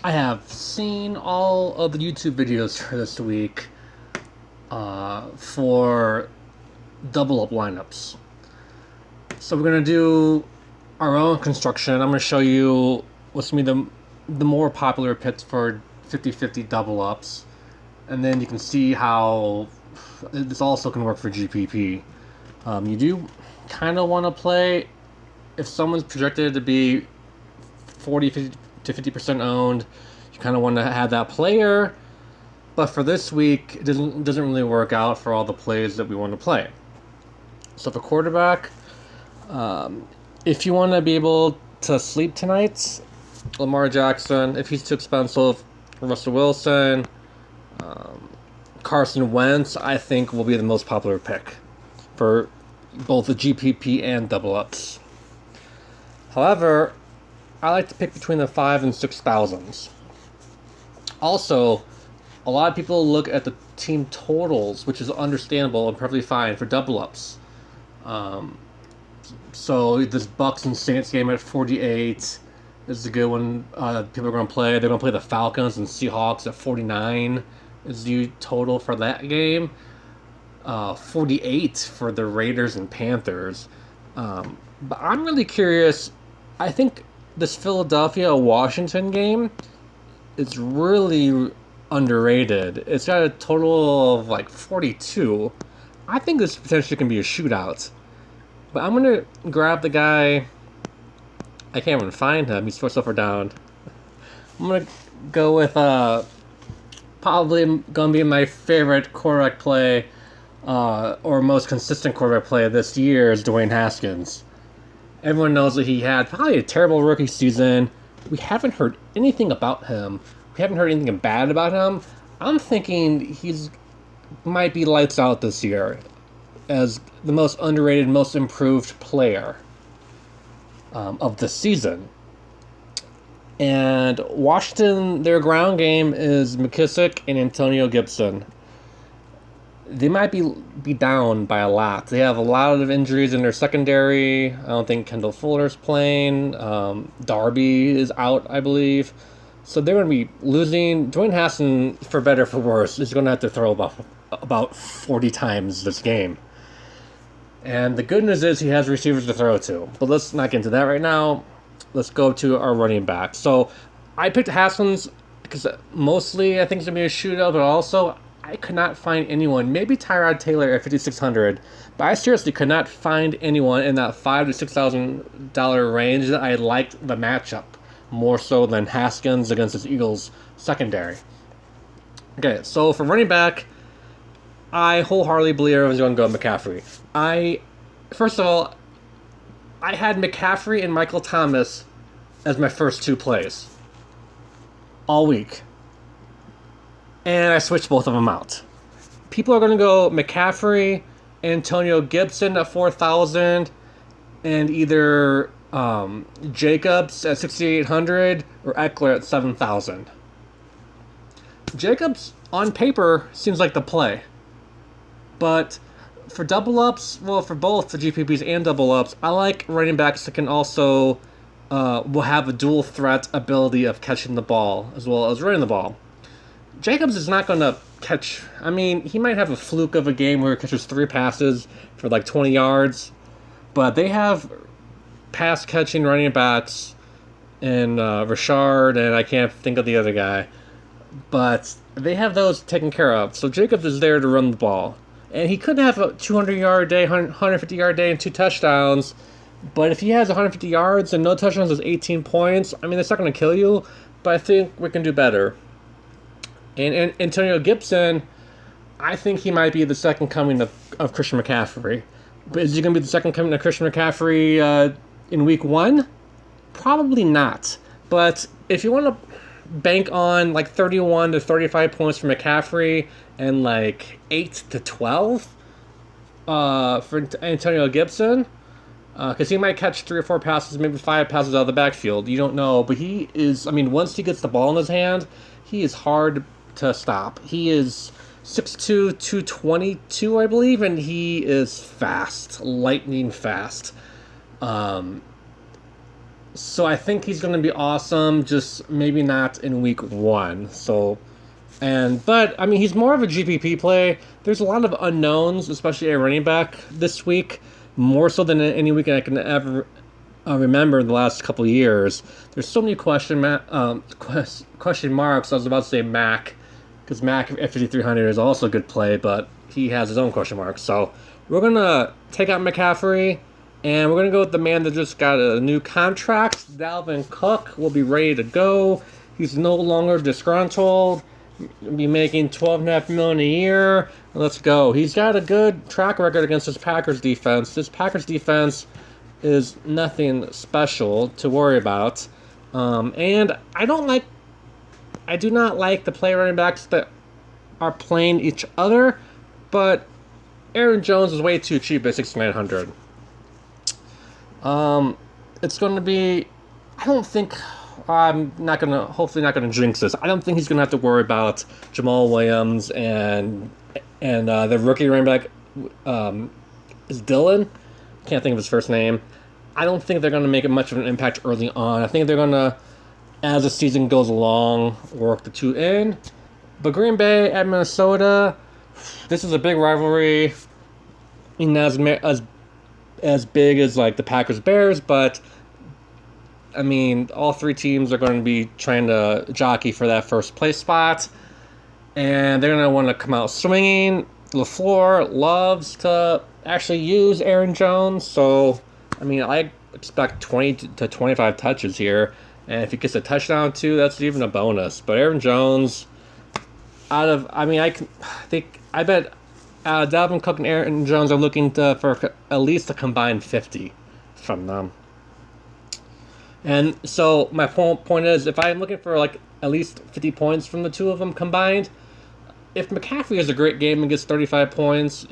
I have seen all of the YouTube videos for this week for double up lineups. So we're gonna do our own construction. I'm gonna show you what's gonna be the more popular picks for 50-50 double ups, and then you can see how this also can work for GPP. You do kind of want to play if someone's projected to be 40 to 50% owned. You kind of want to have that player, but for this week, it doesn't really work out for all the plays that we want to play. So for quarterback, if you want to be able to sleep tonight, Lamar Jackson. If he's too expensive, Russell Wilson, Carson Wentz, I think will be the most popular pick for both the GPP and double ups. However, I like to pick between the 5 and 6,000s. Also, a lot of people look at the team totals, which is understandable and perfectly fine for double ups. So this Bucks and Saints game at 48 is a good one. People are going to play. They're going to play the Falcons and Seahawks at 49 is the total for that game. 48 for the Raiders and Panthers. But I'm really curious. I think this Philadelphia-Washington game is really underrated. It's got a total of like 42. I think this potentially can be a shootout. But I'm going to grab the guy. I can't even find him. He's so far down. I'm going to go with probably going to be my favorite quarterback play or most consistent quarterback play this year is Dwayne Haskins. Everyone knows that he had probably a terrible rookie season. We haven't heard anything about him. We haven't heard anything bad about him. I'm thinking he's might be lights out this year as the most underrated, most improved player of the season. And Washington, their ground game is McKissick and Antonio Gibson. They might be down by a lot. They have a lot of injuries in their secondary. I don't think Kendall Fuller's playing. Darby is out, I believe. So they're going to be losing. Dwayne Haskins, for better or for worse, is going to have to throw about 40 times this game. And the good news is he has receivers to throw to. But let's not get into that right now. Let's go to our running back. So I picked Haskins because mostly I think it's going to be a shootout, but also I could not find anyone. Maybe Tyrod Taylor at 5,600, but I seriously could not find anyone in that $5,000 to $6,000 range that I liked the matchup more so than Haskins against this Eagles secondary. Okay, so for running back, I wholeheartedly believe everyone's going to go McCaffrey. First of all, I had McCaffrey and Michael Thomas as my first two plays all week. And I switched both of them out. People are going to go McCaffrey, Antonio Gibson at 4,000, and either Jacobs at 6,800 or Eckler at 7,000. Jacobs, on paper, seems like the play. But for double ups, well, for both the GPPs and double ups, I like running backs that can also will have a dual threat ability of catching the ball as well as running the ball. Jacobs is not going to catch. I mean, he might have a fluke of a game where he catches 3 passes for like 20 yards, but they have pass catching running backs in Richard, and I can't think of the other guy, but they have those taken care of. So Jacobs is there to run the ball. And he could have a 200-yard day, 150-yard day, and 2 touchdowns. But if he has 150 yards and no touchdowns, is 18 points. I mean, that's not going to kill you, but I think we can do better. And Antonio Gibson, I think he might be the second coming of Christian McCaffrey. But is he going to be the second coming of Christian McCaffrey in week 1? Probably not. But if you want to bank on like 31 to 35 points for McCaffrey and like 8 to 12 for Antonio Gibson, because he might catch 3 or 4 passes, maybe 5 passes out of the backfield. You don't know, but he is. I mean, once he gets the ball in his hand, he is hard to stop. He is 6'2", 222, I believe, and he is fast, lightning fast. So I think he's going to be awesome, just maybe not in week 1. But I mean, he's more of a GPP play. There's a lot of unknowns, especially at running back this week, more so than any week I can ever remember in the last couple of years. There's so many question marks. I was about to say Mac, because Mac at 5,300 is also a good play, but he has his own question marks. So we're gonna take out McCaffrey, and we're gonna go with the man that just got a new contract. Dalvin Cook will be ready to go. He's no longer disgruntled. Be making $12.5 million a year. Let's go. He's got a good track record against this Packers defense. This Packers defense is nothing special to worry about. And I do not like the play running backs that are playing each other, but Aaron Jones is way too cheap at 6,900. It's going to be, I don't think, hopefully not gonna jinx this. I don't think he's gonna have to worry about Jamal Williams and the rookie running back is Dylan. Can't think of his first name. I don't think they're gonna make much of an impact early on. I think they're gonna, as the season goes along, work the two in. But Green Bay at Minnesota, this is a big rivalry. I mean, not as big as like the Packers Bears, but I mean, all three teams are going to be trying to jockey for that first place spot, and they're going to want to come out swinging. LaFleur loves to actually use Aaron Jones, so I mean, I expect 20 to 25 touches here, and if he gets a touchdown too, that's even a bonus. But Aaron Jones, I bet Dalvin Cook and Aaron Jones are looking for at least a combined 50 from them. And so my point is, if I'm looking for like at least 50 points from the two of them combined, if McCaffrey has a great game and gets 35 points,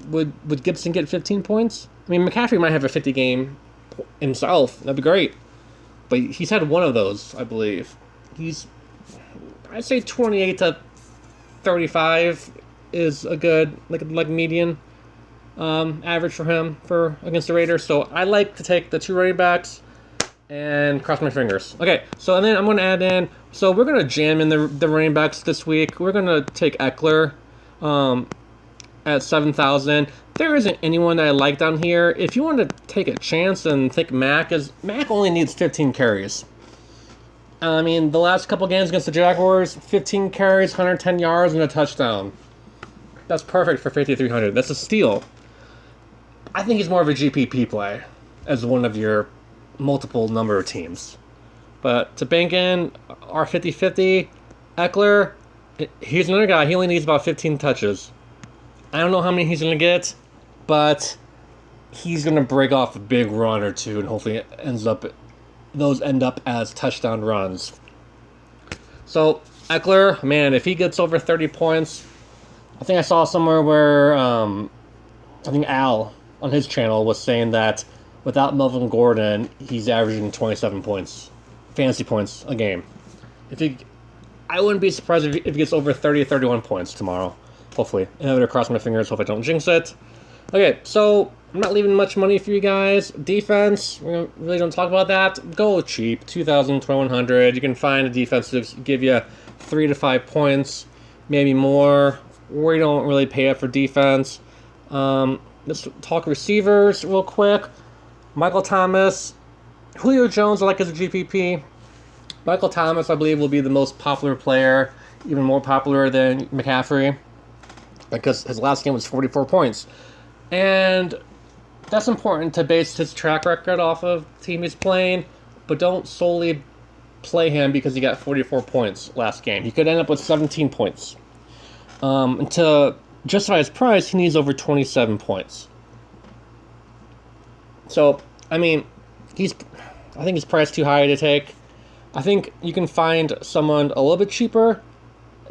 would Gibson get 15 points? I mean, McCaffrey might have a 50 game himself. That'd be great. But he's had one of those, I believe. I'd say 28 to 35 is a good like median average for him against the Raiders. So I like to take the two running backs and cross my fingers. Okay, so and then I'm going to add in, so we're going to jam in the running backs this week. We're going to take Eckler at 7,000. There isn't anyone that I like down here. If you want to take a chance and think Mac only needs 15 carries. I mean, the last couple games against the Jaguars, 15 carries, 110 yards, and a touchdown. That's perfect for 5,300. That's a steal. I think he's more of a GPP play as one of your multiple number of teams. But to bank in our 50-50, Eckler, he's another guy. He only needs about 15 touches. I don't know how many he's going to get, but he's going to break off a big run or two, and hopefully those end up as touchdown runs. So Eckler, man, if he gets over 30 points, I think I saw somewhere where I think Al on his channel was saying that without Melvin Gordon, he's averaging 27 points, fantasy points a game. I wouldn't be surprised if he gets over 30 or 31 points tomorrow, hopefully. And I'm going to cross my fingers, hope I don't jinx it. Okay, so I'm not leaving much money for you guys. Defense, we really don't talk about that. Go cheap, 2,000, 2,100. You can find a defense to give you 3 to 5 points, maybe more. We don't really pay up for defense. Let's talk receivers real quick. Michael Thomas, Julio Jones I like as a GPP. Michael Thomas, I believe, will be the most popular player, even more popular than McCaffrey, because his last game was 44 points. And that's important to base his track record off of the team he's playing, but don't solely play him because he got 44 points last game. He could end up with 17 points. And to justify his price, he needs over 27 points. So, I mean, I think he's priced too high to take. I think you can find someone a little bit cheaper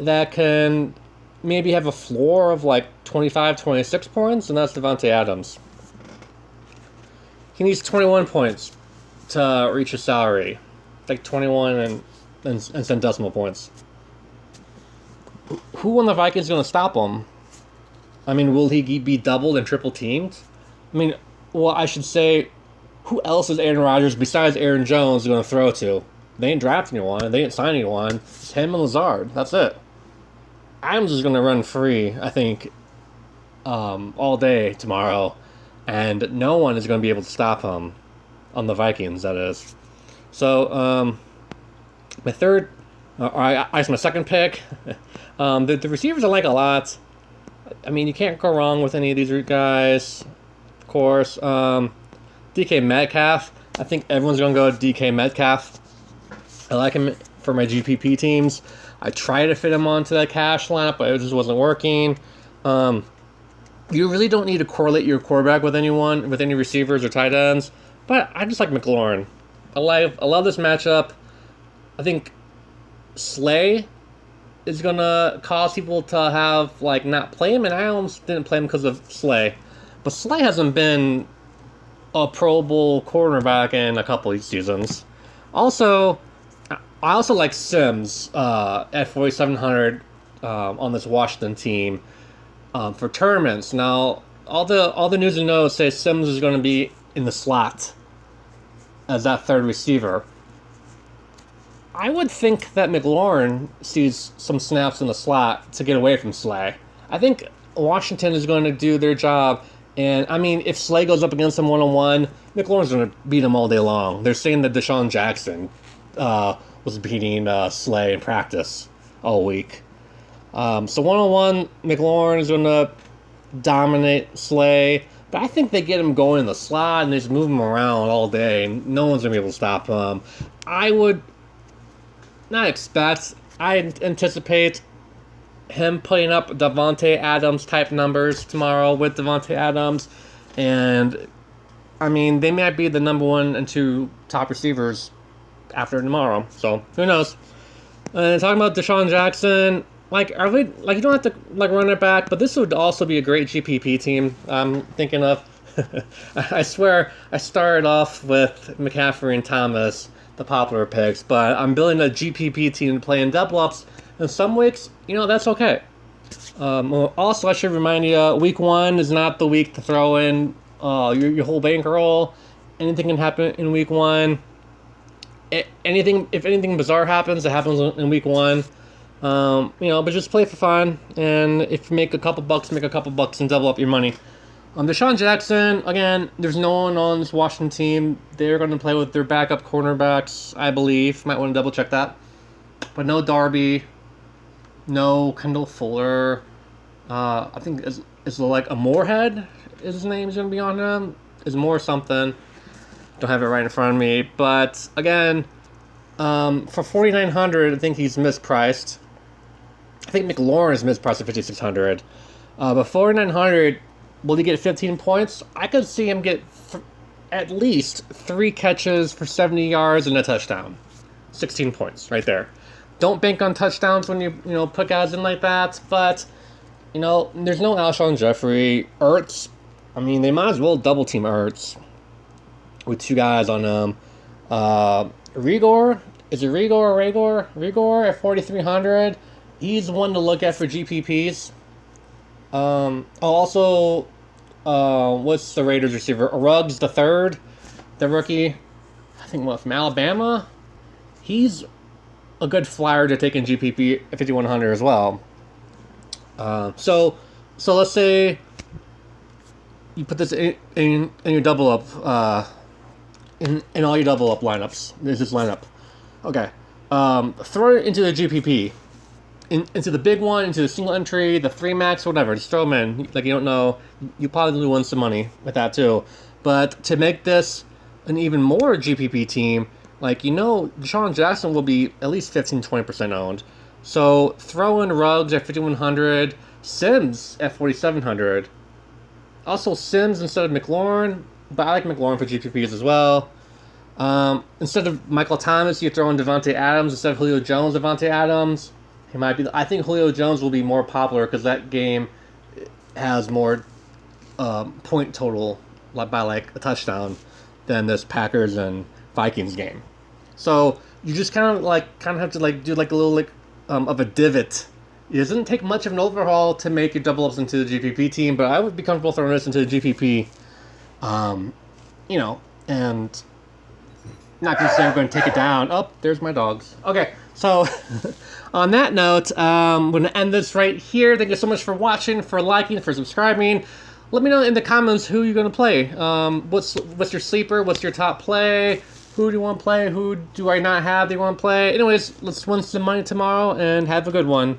that can maybe have a floor of like 25, 26 points, and that's Devontae Adams. He needs 21 points to reach his salary. Like 21 and some decimal points. Who on the Vikings is going to stop him? I mean, will he be doubled and triple teamed? I mean, well, I should say, who else is Aaron Rodgers besides Aaron Jones going to throw to? They ain't drafting anyone. They ain't signing anyone. It's him and Lazard. That's it. Adams is going to run free, I think, all day tomorrow, and no one is going to be able to stop him on the Vikings, that is. So, my third, I guess my second pick, the receivers I like a lot. I mean, you can't go wrong with any of these guys, of course. DK Metcalf, I think everyone's going to go DK Metcalf. I like him for my GPP teams. I tried to fit him onto that cash lineup, but it just wasn't working. You really don't need to correlate your quarterback with anyone, with any receivers or tight ends. But I just like McLaurin. I love this matchup. I think Slay is gonna cause people to have not play him, and I almost didn't play him because of Slay. But Slay hasn't been a Pro Bowl cornerback in a couple of seasons. Also, I also like Sims at 4,700 on this Washington team for tournaments. Now, all the news and notes say Sims is going to be in the slot as that third receiver. I would think that McLaurin sees some snaps in the slot to get away from Slay. I think Washington is going to do their job. And, I mean, if Slay goes up against him one-on-one, McLaurin's going to beat him all day long. They're saying that Deshaun Jackson was beating Slay in practice all week. So one-on-one, McLaurin is going to dominate Slay. But I think they get him going in the slot and they just move him around all day. And no one's going to be able to stop him. I would not expect, I anticipate him putting up Davante Adams type numbers tomorrow with Davante Adams. And, I mean, they might be the number 1 and 2 top receivers after tomorrow. So, who knows? And talking about Deshaun Jackson, are they, you don't have to, run it back, but this would also be a great GPP team I'm thinking of. I swear, I started off with McCaffrey and Thomas, the popular picks, but I'm building a GPP team to play in double ups. In some weeks, that's okay. Also, I should remind you, week 1 is not the week to throw in your whole bankroll. Anything can happen in week 1. If anything bizarre happens, it happens in week 1. But just play for fun, and if you make a couple bucks, and double up your money. Deshaun Jackson, again, there's no one on this Washington team. They're going to play with their backup cornerbacks, I believe. Might want to double check that. But no Darby, no Kendall Fuller. I think is a Moorhead is his name is going to be on him. Is Moore something? Don't have it right in front of me. But again, for 4,900, I think he's mispriced. I think McLaurin is mispriced at 5,600. But 4,900, will he get 15 points? I could see him get at least 3 catches for 70 yards and a touchdown. 16 points right there. Don't bank on touchdowns when you put guys in like that. But there's no Alshon Jeffrey. Ertz, I mean, they might as well double team Ertz with 2 guys on him. Rigor, is it Rigor or Rigor? Rigor at 4,300. He's one to look at for GPPs. Also, what's the Raiders receiver? Ruggs the third, the rookie. I think from Alabama. He's a good flyer to take in GPP at 5,100 as well. So let's say you put this in your double up, in all your double up lineups. There's this lineup. Okay. Throw it into the GPP. Into the big one, into the single entry, the 3 max, whatever. Just throw them in. You don't know. You probably win some money with that too. But to make this an even more GPP team, Deshaun Jackson will be at least 15-20% owned. So throw in Ruggs at 5,100, Sims at 4,700. Also Sims instead of McLaurin, but I like McLaurin for GPPs as well. Instead of Michael Thomas, you throw in Davante Adams instead of Julio Jones. Davante Adams, he might be. I think Julio Jones will be more popular because that game has more point total by a touchdown than this Packers and Vikings game. So you just kind of have to do a little of a divot. It doesn't take much of an overhaul to make your double ups into the GPP team, but I would be comfortable throwing this into the GPP. And not gonna say I'm going to take it down. Oh, there's my dogs. Okay, so on that note, I'm going to end this right here. Thank you so much for watching, for liking, for subscribing. Let me know in the comments who you're going to play. What's your sleeper? What's your top play? Who do you want to play? Who do I not have that you want to play? Anyways, let's win some money tomorrow and have a good one.